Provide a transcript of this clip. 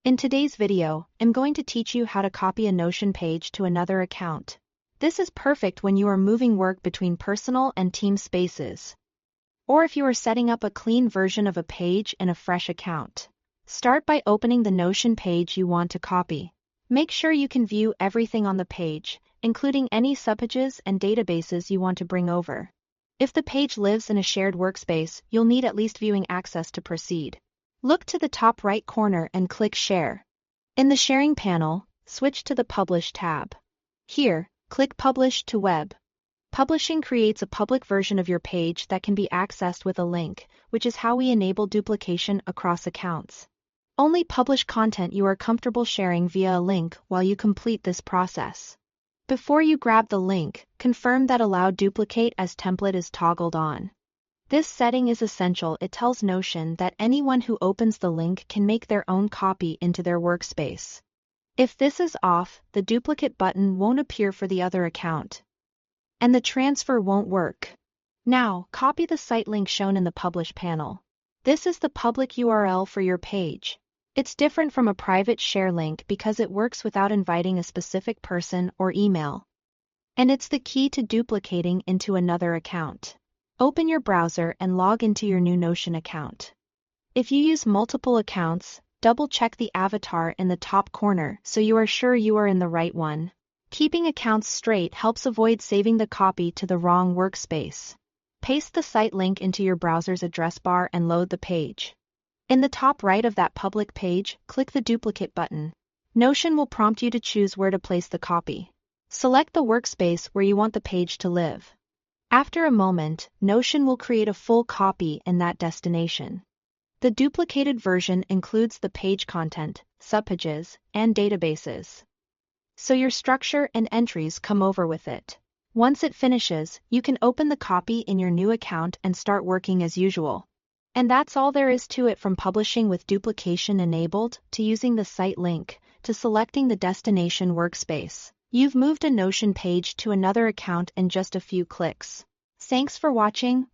In today's video, I'm going to teach you how to copy a Notion page to another account. This is perfect when you are moving work between personal and team spaces, or if you are setting up a clean version of a page in a fresh account. Start by opening the Notion page you want to copy. Make sure you can view everything on the page, including any subpages and databases you want to bring over. If the page lives in a shared workspace, you'll need at least viewing access to proceed. Look to the top right corner and click Share. In the Sharing panel, switch to the Publish tab. Here, click Publish to Web. Publishing creates a public version of your page that can be accessed with a link, which is how we enable duplication across accounts. Only publish content you are comfortable sharing via a link while you complete this process. Before you grab the link, confirm that Allow Duplicate as Template is toggled on. This setting is essential. It tells Notion that anyone who opens the link can make their own copy into their workspace. If this is off, the duplicate button won't appear for the other account, and the transfer won't work. Now, copy the site link shown in the Publish panel. This is the public URL for your page. It's different from a private share link because it works without inviting a specific person or email. And it's the key to duplicating into another account. Open your browser and log into your new Notion account. If you use multiple accounts, double-check the avatar in the top corner so you are sure you are in the right one. Keeping accounts straight helps avoid saving the copy to the wrong workspace. Paste the site link into your browser's address bar and load the page. In the top right of that public page, click the Duplicate button. Notion will prompt you to choose where to place the copy. Select the workspace where you want the page to live. After a moment, Notion will create a full copy in that destination. The duplicated version includes the page content, subpages, and databases, so your structure and entries come over with it. Once it finishes, you can open the copy in your new account and start working as usual. And that's all there is to it, from publishing with duplication enabled, to using the site link, to selecting the destination workspace. You've moved a Notion page to another account in just a few clicks. Thanks for watching.